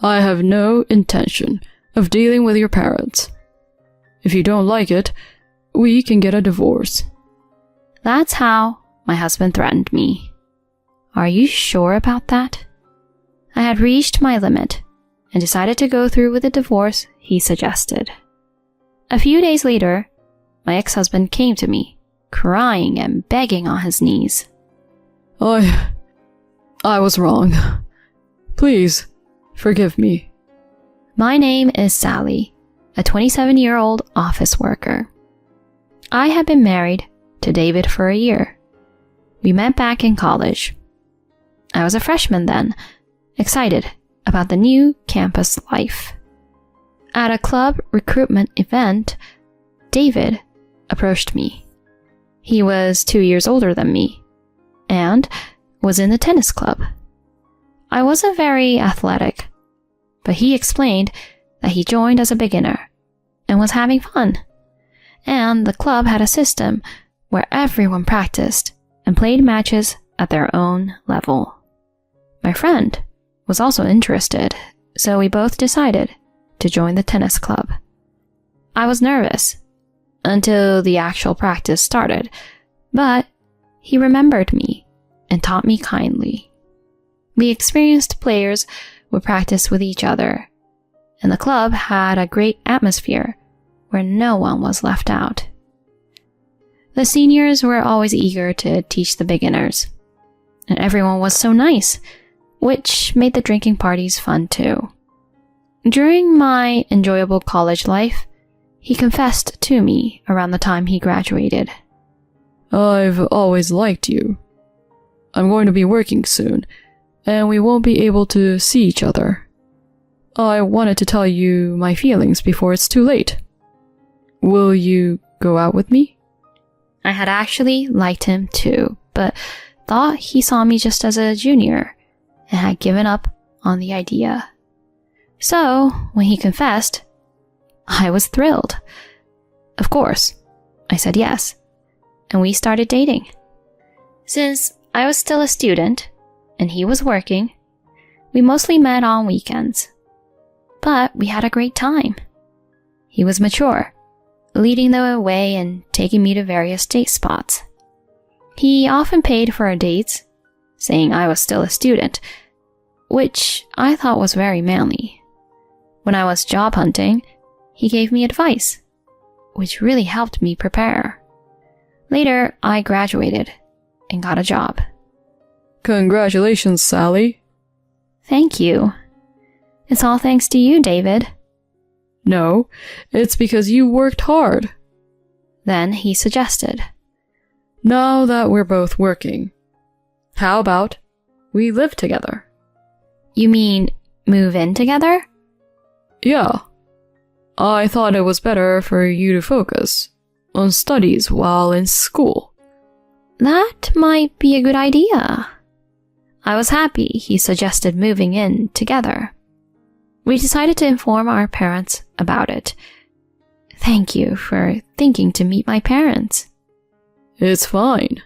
I have no intention of dealing with your parents. If you don't like it, we can get a divorce." That's how my husband threatened me. Are you sure about that? I had reached my limit and decided to go through with the divorce he suggested. A few days later, my ex-husband came to me, crying and begging on his knees. I was wrong. Please, forgive me. My name is Sally, a 27-year-old office worker. I had been married to David for a year. We met back in college. I was a freshman then, excited about the new campus life. At a club recruitment event, David approached me. He was 2 years older than me and was in the tennis club. I wasn't very athletic, but he explained that he joined as a beginner and was having fun. And the club had a system where everyone practiced and played matches at their own level. My friend was also interested, so we both decided to join the tennis club. I was nervous until the actual practice started, but he remembered me and taught me kindly. The experienced players would practice with each other, and the club had a great atmosphere where no one was left out. The seniors were always eager to teach the beginners, and everyone was so nice, which made the drinking parties fun too. During my enjoyable college life, he confessed to me around the time he graduated. I've always liked you. I'm going to be working soon, and we won't be able to see each other. I wanted to tell you my feelings before it's too late. Will you go out with me? I had actually liked him too, but thought he saw me just as a junior and had given up on the idea. So, when he confessed, I was thrilled. Of course, I said yes, and we started dating. Since I was still a student and he was working, we mostly met on weekends. But we had a great time. He was mature, leading the way and taking me to various date spots. He often paid for our dates, saying I was still a student, which I thought was very manly. When I was job hunting, he gave me advice, which really helped me prepare. Later, I graduated and got a job. Congratulations, Sally. Thank you. It's all thanks to you, David. No, it's because you worked hard. Then he suggested, Now that we're both working, how about we live together? You mean move in together? Yeah. I thought it was better for you to focus on studies while in school. That might be a good idea. I was happy he suggested moving in together. We decided to inform our parents about it. Thank you for thinking to meet my parents. It's fine.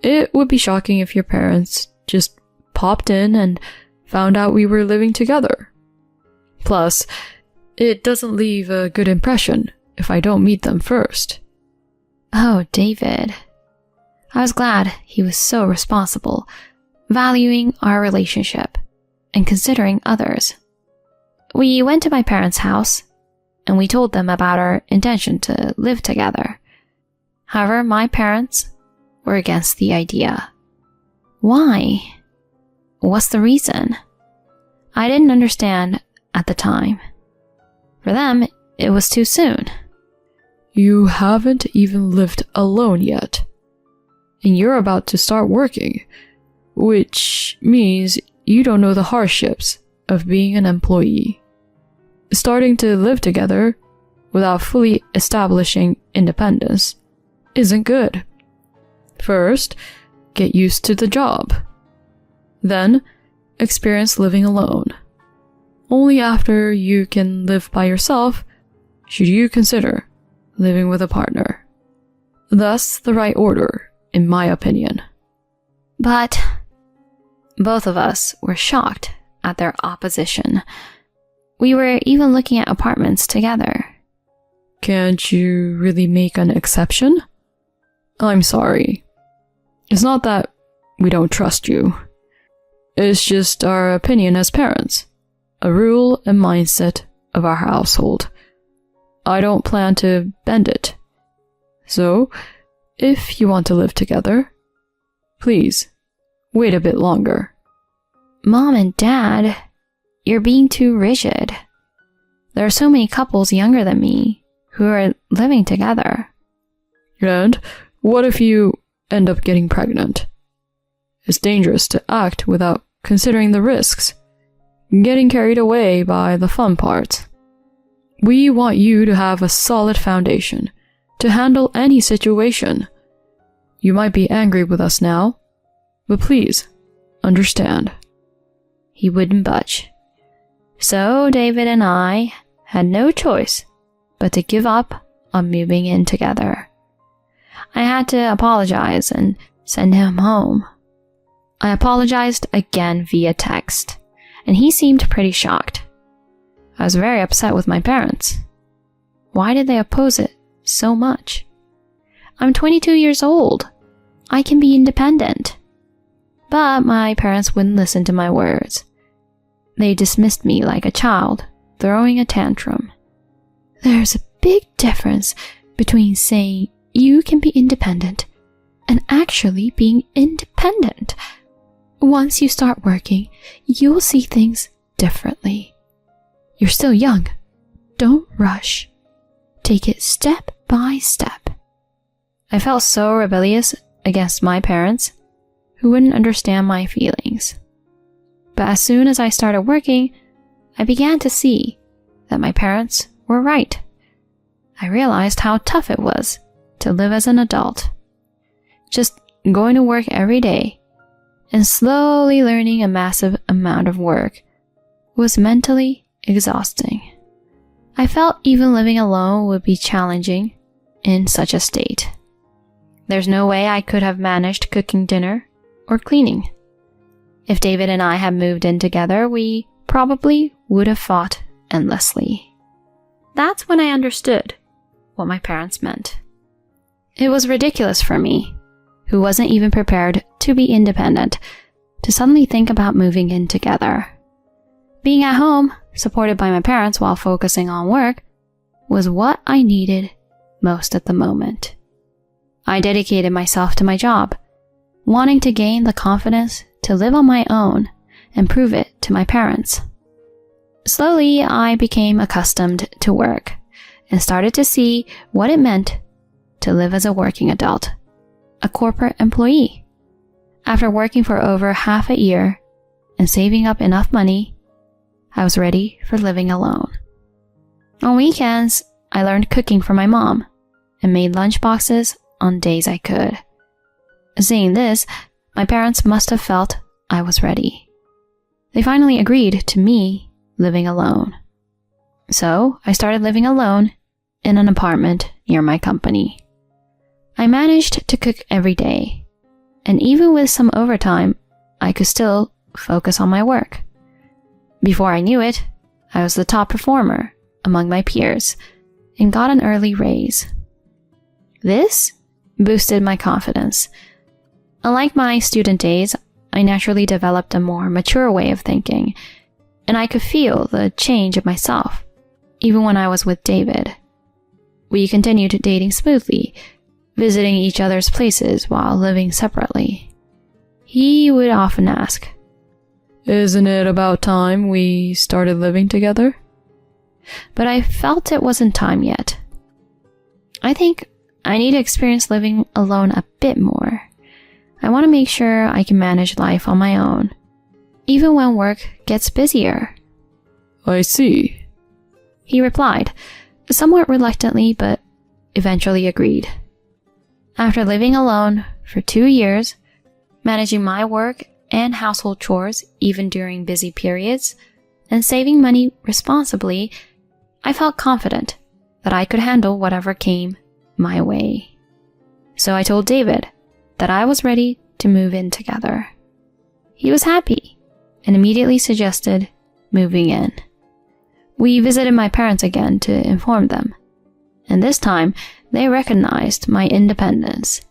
It would be shocking if your parents just popped in and found out we were living together. Plus, it doesn't leave a good impression if I don't meet them first. Oh, David. I was glad he was so responsible, valuing our relationship and considering others. We went to my parents' house, and we told them about our intention to live together. However, my parents were against the idea. Why? What's the reason? I didn't understand at the time. For them, it was too soon. You haven't even lived alone yet, and you're about to start working, which means you don't know the hardships of being an employee. Starting to live together without fully establishing independence isn't good. First, get used to the job. Then, experience living alone. Only after you can live by yourself should you consider living with a partner. That's the right order, in my opinion. But both of us were shocked at their opposition. We were even looking at apartments together. Can't you really make an exception? I'm sorry. It's not that we don't trust you. It's just our opinion as parents, a rule and mindset of our household. I don't plan to bend it. So, if you want to live together, please, wait a bit longer. Mom and Dad, you're being too rigid. There are so many couples younger than me who are living together. And what if you end up getting pregnant? It's dangerous to act without considering the risks, getting carried away by the fun parts. We want you to have a solid foundation to handle any situation. You might be angry with us now, but please, understand. He wouldn't budge. So David and I had no choice but to give up on moving in together. I had to apologize and send him home. I apologized again via text, and he seemed pretty shocked. I was very upset with my parents. Why did they oppose it so much? I'm 22 years old. I can be independent. But my parents wouldn't listen to my words. They dismissed me like a child, throwing a tantrum. There's a big difference between saying you can be independent and actually being independent. Once you start working, you'll see things differently. You're still young. Don't rush. Take it step by step. I felt so rebellious against my parents, who wouldn't understand my feelings. But as soon as I started working, I began to see that my parents were right. I realized how tough it was to live as an adult. Just going to work every day and slowly learning a massive amount of work was mentally exhausting. I felt even living alone would be challenging in such a state. There's no way I could have managed cooking dinner or cleaning. If David and I had moved in together, we probably would have fought endlessly. That's when I understood what my parents meant. It was ridiculous for me, who wasn't even prepared to be independent, to suddenly think about moving in together. Being at home, supported by my parents while focusing on work, was what I needed most at the moment. I dedicated myself to my job, wanting to gain the confidence to live on my own and prove it to my parents. Slowly, I became accustomed to work and started to see what it meant to live as a working adult, a corporate employee. After working for over half a year and saving up enough money, I was ready for living alone. On weekends, I learned cooking from my mom and made lunch boxes on days I could. Seeing this, my parents must have felt I was ready. They finally agreed to me living alone. So I started living alone in an apartment near my company. I managed to cook every day, and even with some overtime, I could still focus on my work. Before I knew it, I was the top performer among my peers and got an early raise. This boosted my confidence. Unlike my student days, I naturally developed a more mature way of thinking, and I could feel the change of myself, even when I was with David. We continued dating smoothly, visiting each other's places while living separately. He would often ask, "Isn't it about time we started living together?" But I felt it wasn't time yet. I think I need to experience living alone a bit more. I want to make sure I can manage life on my own, even when work gets busier. I see. He replied, somewhat reluctantly, but eventually agreed. After living alone for 2 years, managing my work and household chores even during busy periods, and saving money responsibly, I felt confident that I could handle whatever came my way. So I told David that I was ready to move in together. He was happy and immediately suggested moving in. We visited my parents again to inform them, and this time they recognized my independence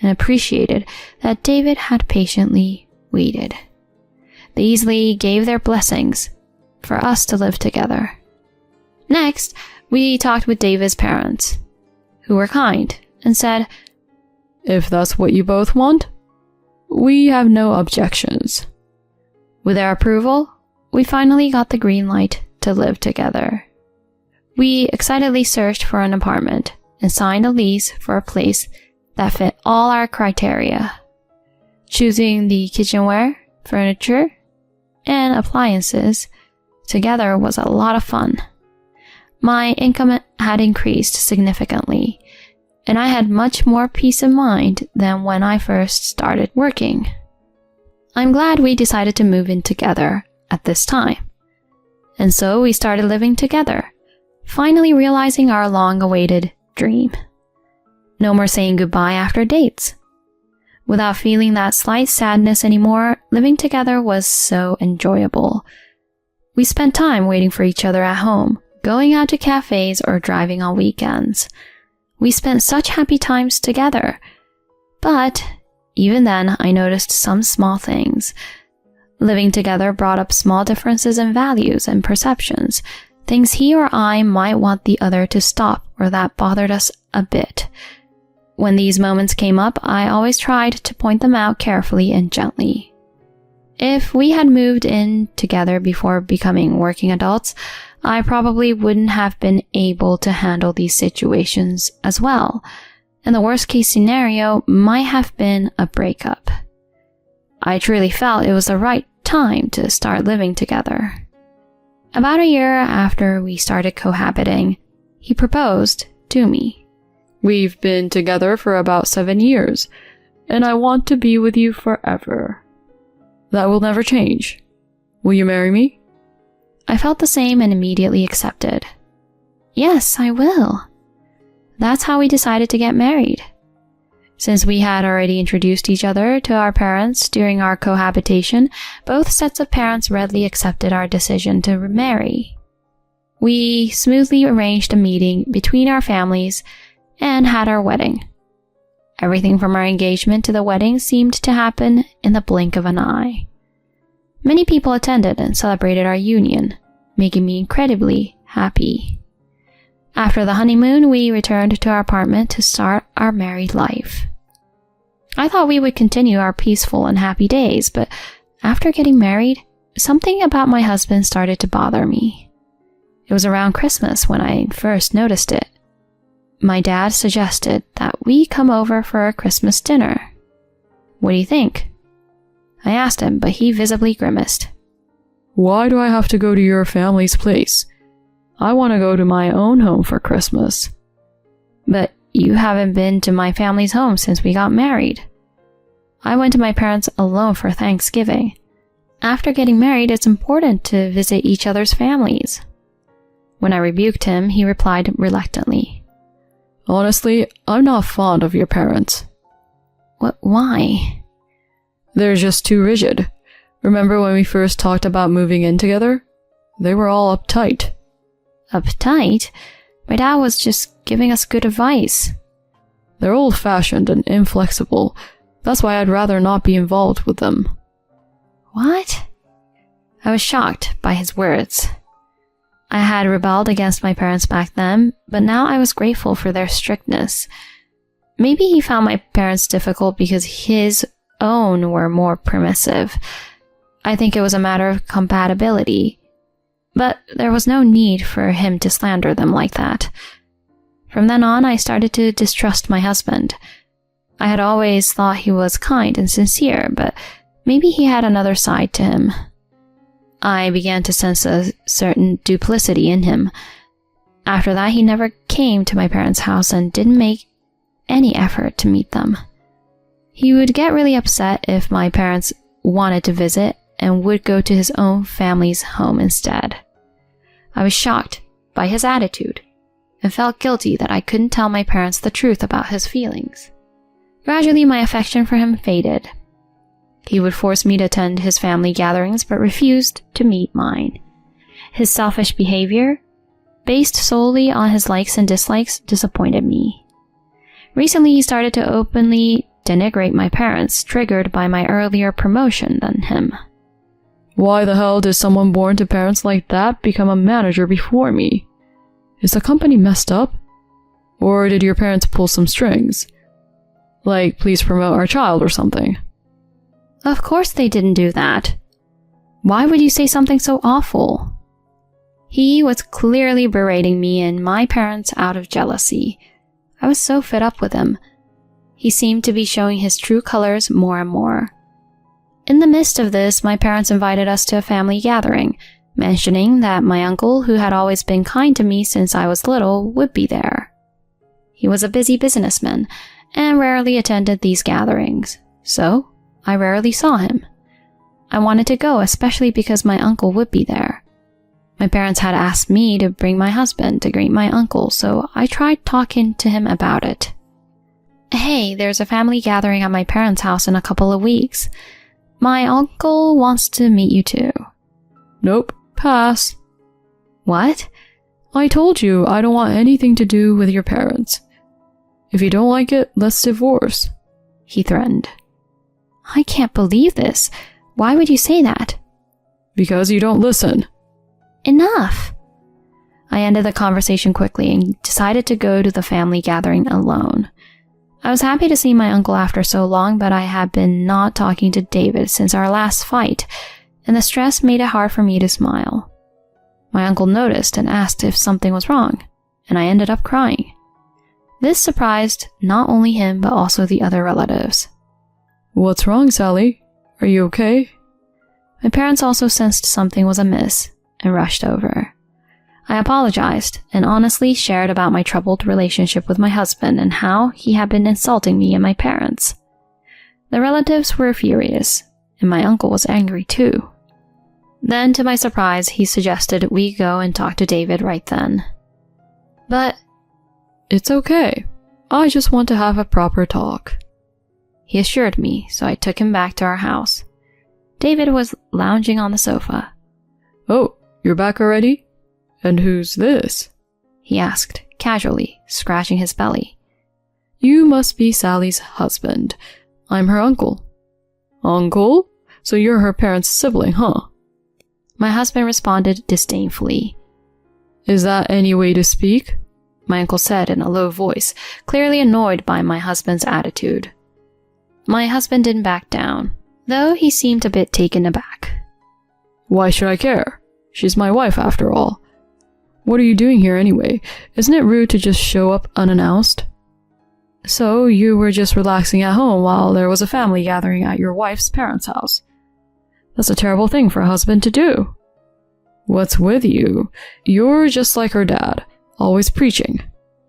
and appreciated that David had patiently waited. They easily gave their blessings for us to live together. Next, we talked with David's parents, who were kind and said, "If that's what you both want, we have no objections." With their approval, we finally got the green light to live together. We excitedly searched for an apartment and signed a lease for a place that fit all our criteria. Choosing the kitchenware, furniture, and appliances together was a lot of fun. My income had increased significantly, and I had much more peace of mind than when I first started working. I'm glad we decided to move in together at this time. And so we started living together, finally realizing our long-awaited dream. No more saying goodbye after dates. Without feeling that slight sadness anymore, living together was so enjoyable. We spent time waiting for each other at home, going out to cafes or driving on weekends. We spent such happy times together. But even then, I noticed some small things. Living together brought up small differences in values and perceptions, things he or I might want the other to stop or that bothered us a bit. When these moments came up, I always tried to point them out carefully and gently. If we had moved in together before becoming working adults, I probably wouldn't have been able to handle these situations as well, and the worst case scenario might have been a breakup. I truly felt it was the right time to start living together. About a year after we started cohabiting, he proposed to me. "We've been together for about 7 years, and I want to be with you forever. That will never change. Will you marry me?" I felt the same and immediately accepted. Yes, I will. That's how we decided to get married. Since we had already introduced each other to our parents during our cohabitation, both sets of parents readily accepted our decision to remarry. We smoothly arranged a meeting between our families and had our wedding. Everything from our engagement to the wedding seemed to happen in the blink of an eye. Many people attended and celebrated our union, making me incredibly happy. After the honeymoon, we returned to our apartment to start our married life. I thought we would continue our peaceful and happy days, but after getting married, something about my husband started to bother me. It was around Christmas when I first noticed it. My dad suggested that we come over for a Christmas dinner. What do you think? I asked him, but he visibly grimaced. "Why do I have to go to your family's place? I want to go to my own home for Christmas." "But you haven't been to my family's home since we got married." I went to my parents alone for Thanksgiving. After getting married, it's important to visit each other's families. When I rebuked him, he replied reluctantly. "Honestly, I'm not fond of your parents." Why? "They're just too rigid. Remember when we first talked about moving in together? They were all uptight." Uptight? My dad was just giving us good advice. "They're old-fashioned and inflexible. That's why I'd rather not be involved with them." What? I was shocked by his words. I had rebelled against my parents back then, but now I was grateful for their strictness. Maybe he found my parents difficult because his own were more permissive. I think it was a matter of compatibility. But there was no need for him to slander them like that. From then on, I started to distrust my husband. I had always thought he was kind and sincere, but maybe he had another side to him. I began to sense a certain duplicity in him. After that, he never came to my parents' house and didn't make any effort to meet them. He would get really upset if my parents wanted to visit and would go to his own family's home instead. I was shocked by his attitude and felt guilty that I couldn't tell my parents the truth about his feelings. Gradually, my affection for him faded. He would force me to attend his family gatherings but refused to meet mine. His selfish behavior, based solely on his likes and dislikes, disappointed me. Recently, he started to openly denigrate my parents, triggered by my earlier promotion than him. Why the hell did someone born to parents like that become a manager before me? Is the company messed up? Or did your parents pull some strings? Like, please promote our child or something. Of course they didn't do that. Why would you say something so awful? He was clearly berating me and my parents out of jealousy. I was so fed up with him. He seemed to be showing his true colors more and more. In the midst of this, my parents invited us to a family gathering, mentioning that my uncle, who had always been kind to me since I was little, would be there. He was a busy businessman and rarely attended these gatherings, so I rarely saw him. I wanted to go, especially because my uncle would be there. My parents had asked me to bring my husband to greet my uncle, so I tried talking to him about it. Hey, there's a family gathering at my parents' house in a couple of weeks. My uncle wants to meet you too. Nope, pass. What? I told you I don't want anything to do with your parents. If you don't like it, let's divorce. He threatened. I can't believe this. Why would you say that? Because you don't listen. Enough. I ended the conversation quickly and decided to go to the family gathering alone. I was happy to see my uncle after so long, but I had been not talking to David since our last fight, and the stress made it hard for me to smile. My uncle noticed and asked if something was wrong, and I ended up crying. This surprised not only him, but also the other relatives. What's wrong, Sally? Are you okay? My parents also sensed something was amiss and rushed over. I apologized and honestly shared about my troubled relationship with my husband and how he had been insulting me and my parents. The relatives were furious, and my uncle was angry too. Then, to my surprise, he suggested we go and talk to David right then. But it's okay. I just want to have a proper talk. He assured me, so I took him back to our house. David was lounging on the sofa. Oh, you're back already? And who's this? He asked, casually, scratching his belly. You must be Sally's husband. I'm her uncle. Uncle? So you're her parents' sibling, huh? My husband responded disdainfully. Is that any way to speak? My uncle said in a low voice, clearly annoyed by my husband's attitude. My husband didn't back down, though he seemed a bit taken aback. Why should I care? She's my wife after all. What are you doing here anyway? Isn't it rude to just show up unannounced? So you were just relaxing at home while there was a family gathering at your wife's parents' house. That's a terrible thing for a husband to do. What's with you? You're just like her dad, always preaching.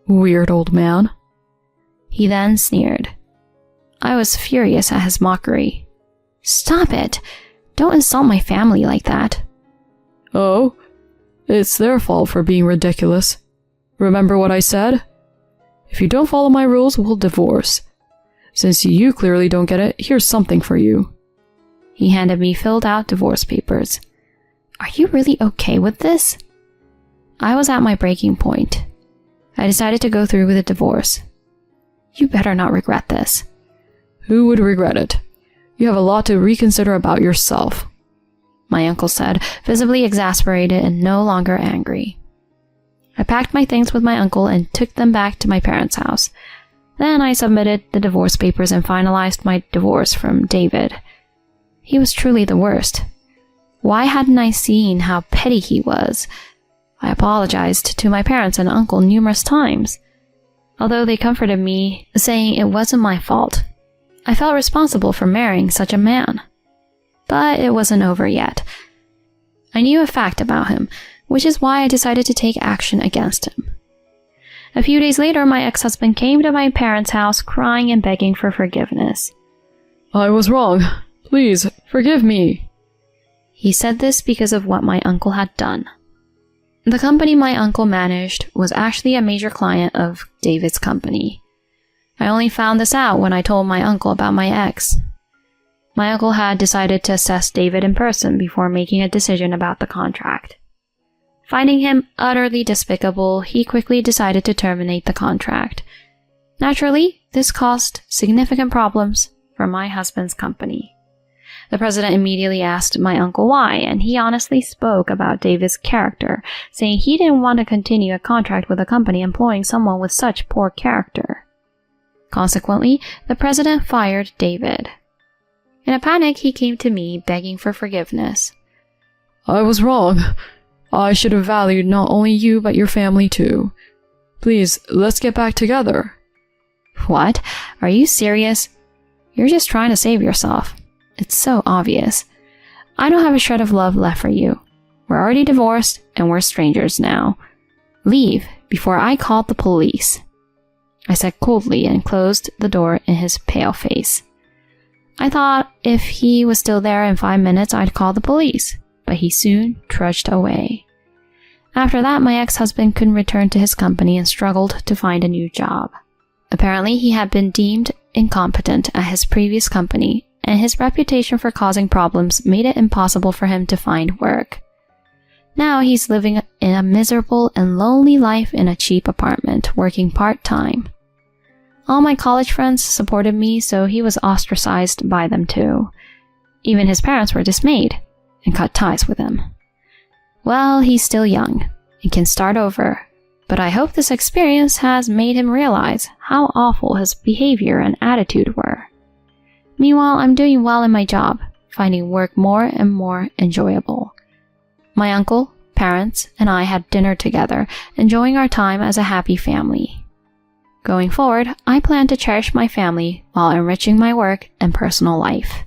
Weird old man. He then sneered. I was furious at his mockery. Stop it! Don't insult my family like that. Oh? It's their fault for being ridiculous. Remember what I said? If you don't follow my rules, we'll divorce. Since you clearly don't get it, here's something for you. He handed me filled out divorce papers. Are you really okay with this? I was at my breaking point. I decided to go through with the divorce. You better not regret this. Who would regret it? You have a lot to reconsider about yourself, my uncle said, visibly exasperated and no longer angry. I packed my things with my uncle and took them back to my parents' house. Then I submitted the divorce papers and finalized my divorce from David. He was truly the worst. Why hadn't I seen how petty he was? I apologized to my parents and uncle numerous times, although they comforted me, saying it wasn't my fault. I felt responsible for marrying such a man. But it wasn't over yet. I knew a fact about him, which is why I decided to take action against him. A few days later, my ex-husband came to my parents' house crying and begging for forgiveness. I was wrong. Please, forgive me. He said this because of what my uncle had done. The company my uncle managed was actually a major client of David's company. I only found this out when I told my uncle about my ex. My uncle had decided to assess David in person before making a decision about the contract. Finding him utterly despicable, he quickly decided to terminate the contract. Naturally, this caused significant problems for my husband's company. The president immediately asked my uncle why, and he honestly spoke about David's character, saying he didn't want to continue a contract with a company employing someone with such poor character. Consequently, the president fired David. In a panic, he came to me begging for forgiveness. I was wrong. I should have valued not only you but your family too. Please, let's get back together. What? Are you serious? You're just trying to save yourself. It's so obvious. I don't have a shred of love left for you. We're already divorced and we're strangers now. Leave before I call the police. I said coldly and closed the door in his pale face. I thought if he was still there in 5 minutes, I'd call the police, but he soon trudged away. After that, my ex-husband couldn't return to his company and struggled to find a new job. Apparently, he had been deemed incompetent at his previous company, and his reputation for causing problems made it impossible for him to find work. Now he's living in a miserable and lonely life in a cheap apartment, working part-time. All my college friends supported me, so he was ostracized by them too. Even his parents were dismayed and cut ties with him. Well, he's still young and can start over, but I hope this experience has made him realize how awful his behavior and attitude were. Meanwhile, I'm doing well in my job, finding work more and more enjoyable. My uncle, parents, and I had dinner together, enjoying our time as a happy family. Going forward, I plan to cherish my family while enriching my work and personal life.